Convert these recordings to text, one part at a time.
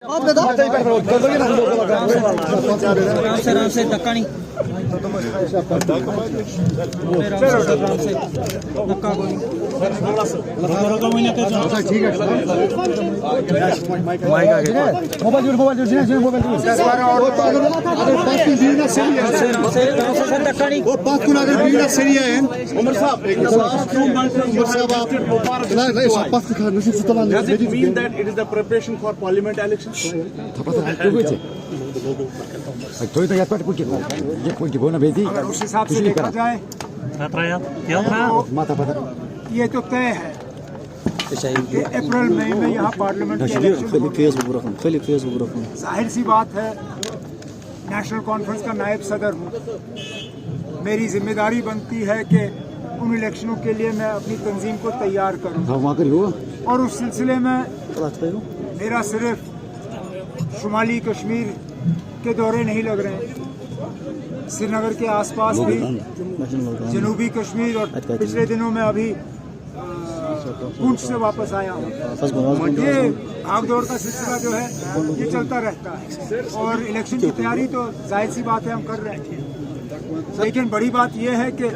आराम से धक्का नहीं धक्का कोई ठीक है धक्का नहीं वो बात को अगर बीड़ा सही है उमर साहब Does it mean that it is the preparation for parliament elections? अगर उस हिसाब से देखा जाए ये तो तय है कि अप्रैल मई में यहाँ पार्लियामेंट के इलेक्शन जाहिर सी बात है। नेशनल कॉन्फ्रेंस का नायब सदर हूँ, मेरी जिम्मेदारी बनती है कि उन इलेक्शनों के लिए मैं अपनी तंजीम को तैयार करूँ और उस सिलसिले में मेरा सिर्फ शुमाली कश्मीर के दौरे नहीं लग रहे हैं, श्रीनगर के आसपास भी, जनूबी कश्मीर और पिछले दिनों में अभी पुंछ से वापस आया हूँ। ये भागदौड़ का सिलसिला जो है ये चलता रहता है और इलेक्शन की तैयारी तो जाहिर सी बात है हम कर रहे हैं, लेकिन बड़ी बात यह है कि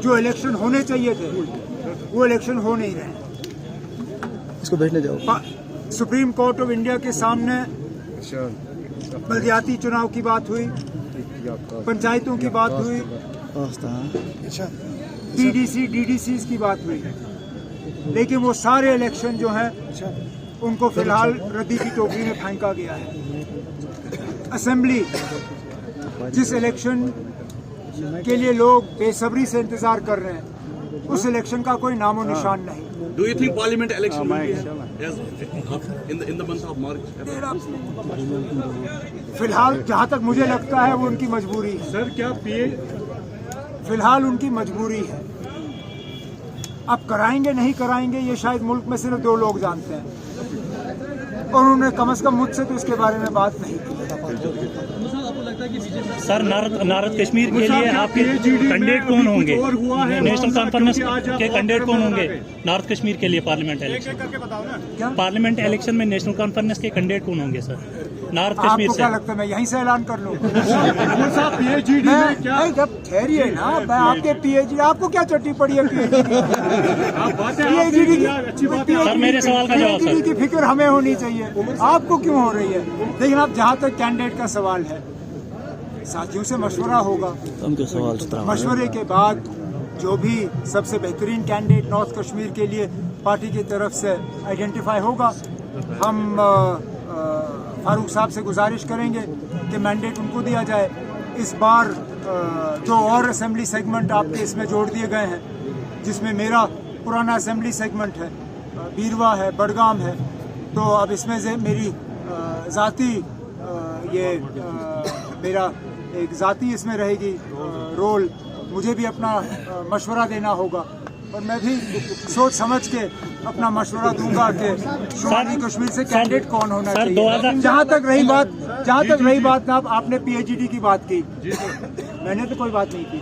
जो इलेक्शन होने चाहिए थे वो इलेक्शन हो नहीं रहे। इसको बैठने जाओ। सुप्रीम कोर्ट ऑफ इंडिया के सामने बल्दियाती चुनाव की बात हुई, पंचायतों की बात हुई, डीडीसी की बात हुई, लेकिन वो सारे इलेक्शन जो हैं उनको फिलहाल रद्दी की टोकरी में फेंका गया है। असेंबली जिस इलेक्शन के लिए लोग बेसब्री से इंतजार कर रहे हैं उस इलेक्शन का कोई नामो निशान नहीं। Do you think parliament election will be in the month of March? फिलहाल जहाँ तक मुझे लगता है वो उनकी मजबूरी है। सर क्या फिलहाल उनकी मजबूरी है। अब कराएंगे नहीं कराएंगे ये शायद मुल्क में सिर्फ 2 लोग जानते हैं और उन्होंने कम से कम मुझसे तो इसके बारे में बात नहीं की। सर नारद कश्मीर के लिए आपके कैंडिडेट कौन होंगे? नेशनल कॉन्फ्रेंस के कैंडिडेट कौन होंगे नार्थ कश्मीर के लिए पार्लियामेंट इलेक्शन? पार्लियामेंट इलेक्शन में नेशनल कॉन्फ्रेंस के कैंडिडेट कौन होंगे सर नार्थ कश्मीर से? क्या लगता है मैं यहीं से ऐलान कर लूं? ठहरिए ना, मैं आपके पीएचडी आपको क्या चट्टी पड़ी है? सर मेरे सवाल का जवाब सर। की फिक्र हमें होनी चाहिए, आपको क्यों हो रही है? लेकिन आप जहाँ तक कैंडिडेट का सवाल है साथियों से मशवरा होगा, मशवरे के बाद जो भी सबसे बेहतरीन कैंडिडेट नॉर्थ कश्मीर के लिए पार्टी की तरफ से आइडेंटिफाई होगा, हम फारूक साहब से गुजारिश करेंगे कि मैंडेट उनको दिया जाए। इस बार 2 और असेंबली सेगमेंट आपके इसमें जोड़ दिए गए हैं, जिसमें मेरा पुराना असेंबली सेगमेंट है, बीरवा है, बडगाम है, तो अब इसमें से मेरी ज़ाती मेरा एक ज़ाती इसमें रहेगी रोल, मुझे भी अपना मशवरा देना होगा और मैं भी सोच समझ के अपना मशवरा दूंगा कि शुमाली कश्मीर से कैंडिडेट कौन होना चाहिए। जहाँ तक रही बात ना, आपने पीएचडी की बात की, मैंने तो कोई बात नहीं की।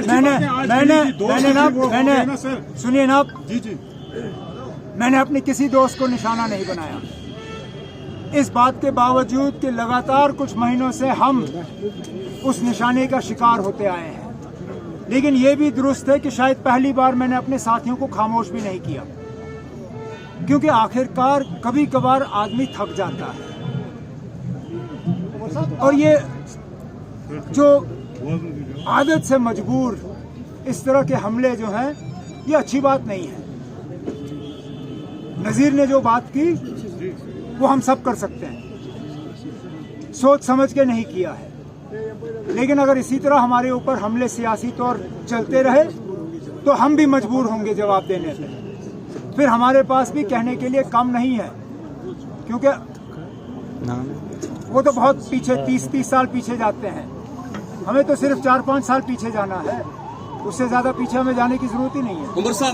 मैंने सुनिए ना, मैंने अपने किसी दोस्त को निशाना नहीं बनाया। इस बात के बावजूद कि लगातार कुछ महीनों से हम उस निशाने का शिकार होते आए हैं, लेकिन ये भी दुरुस्त है कि शायद पहली बार मैंने अपने साथियों को खामोश भी नहीं किया, क्योंकि आखिरकार कभी कभार आदमी थक जाता है और ये जो आदत से मजबूर इस तरह के हमले जो हैं ये अच्छी बात नहीं है। नज़ीर ने जो बात की वो हम सब कर सकते हैं, सोच समझ के नहीं किया है, लेकिन अगर इसी तरह हमारे ऊपर हमले सियासी तौर चलते रहे तो हम भी मजबूर होंगे जवाब देने पे। फिर हमारे पास भी कहने के लिए कम नहीं है, क्योंकि वो तो बहुत पीछे 30 साल पीछे जाते हैं, हमें तो सिर्फ 4-5 साल पीछे जाना है, उससे ज्यादा पीछे हमें जाने की जरूरत ही नहीं है। उमर साहब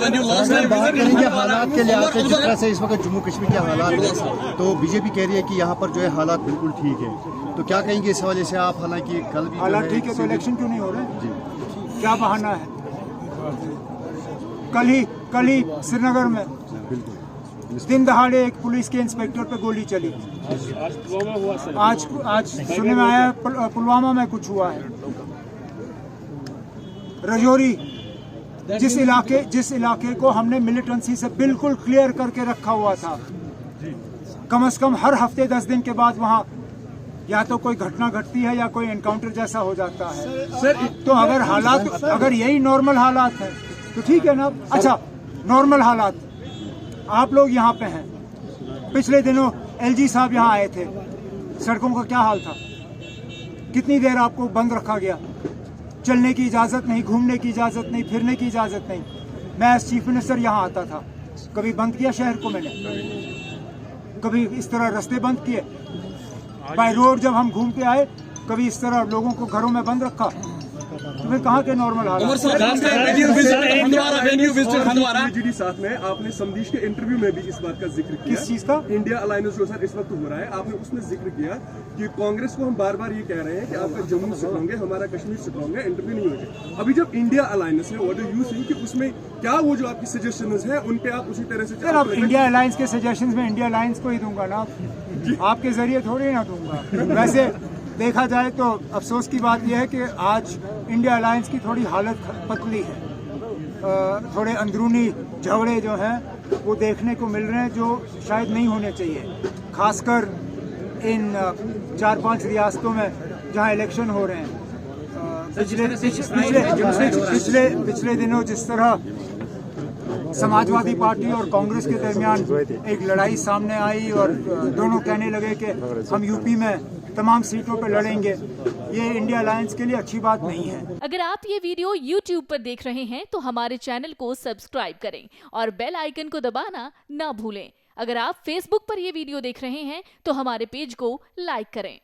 बात करेंगे हालात के लिहाज से, जिस तरह से इस वक्त जम्मू कश्मीर के हालात हैं, तो बीजेपी कह रही है कि यहाँ पर जो है हालात बिल्कुल ठीक है, तो क्या कहेंगे इस हवाले से आप? हालांकि कल भी हालात ठीक है तो इलेक्शन क्यों नहीं हो रहे? क्या बहाना है? कल ही श्रीनगर में दिन दहाड़े एक पुलिस के इंस्पेक्टर पे गोली चली। आज सुनने में आया पुलवामा में कुछ हुआ है। रजौरी, जिस इलाके को हमने मिलिटेंसी से बिल्कुल क्लियर करके रखा हुआ था, कम से कम हर हफ्ते 10 दिन के बाद वहाँ या तो कोई घटना घटती है या कोई एनकाउंटर जैसा हो जाता है। तो अगर यही नॉर्मल हालात है तो ठीक है ना। अच्छा, नॉर्मल हालात, आप लोग यहाँ पे हैं, पिछले दिनों एलजी साहब यहाँ आए थे, सड़कों का क्या हाल था? कितनी देर आपको बंद रखा गया? चलने की इजाज़त नहीं, घूमने की इजाज़त नहीं, फिरने की इजाज़त नहीं। मैं एज चीफ मिनिस्टर यहाँ आता था, कभी बंद किया शहर को मैंने? कभी इस तरह रास्ते बंद किए? बाय रोड जब हम घूम के आए, कभी इस तरह लोगों को घरों में बंद रखा? तो फिर कहाँ के नॉर्मल हालात? साथ में आपने संदेश के इंटरव्यू में भी इस बात का जिक्र किया। किस चीज का? इंडिया अलायंस जो सर इस वक्त हो रहा है, आपने उसमें जिक्र किया कि कांग्रेस को हम बार बार ये कह रहे हैं कि आपका जम्मू सिखाओगे, हमारा कश्मीर सिखाओगे, इंटरव्यू नहीं होंगे। अभी जब इंडिया अलायंस है, व्हाट डू यू थिंक कि उसमें क्या वो जो आपकी सजेशंस है उन पे आप उसी तरह से? सर, अब इंडिया अलायंस के सजेशंस में इंडिया अलायंस को ही दूंगा ना, आपके जरिए थोड़ी ना दूंगा। वैसे देखा जाए तो अफसोस की बात यह है कि आज इंडिया अलायंस की थोड़ी हालत पतली है। थोड़े अंदरूनी झगड़े जो हैं वो देखने को मिल रहे हैं जो शायद नहीं होने चाहिए, खासकर इन 4-5 रियासतों में जहां इलेक्शन हो रहे हैं। पिछले दिनों जिस तरह समाजवादी पार्टी और कांग्रेस के दरमियान एक लड़ाई सामने आई और दोनों कहने लगे कि हम यूपी में तमाम सीटों पर लड़ेंगे, ये इंडिया अलायंस के लिए अच्छी बात नहीं है। अगर आप ये वीडियो YouTube पर देख रहे हैं तो हमारे चैनल को सब्सक्राइब करें और बेल आइकन को दबाना ना भूलें। अगर आप Facebook पर ये वीडियो देख रहे हैं तो हमारे पेज को लाइक करें।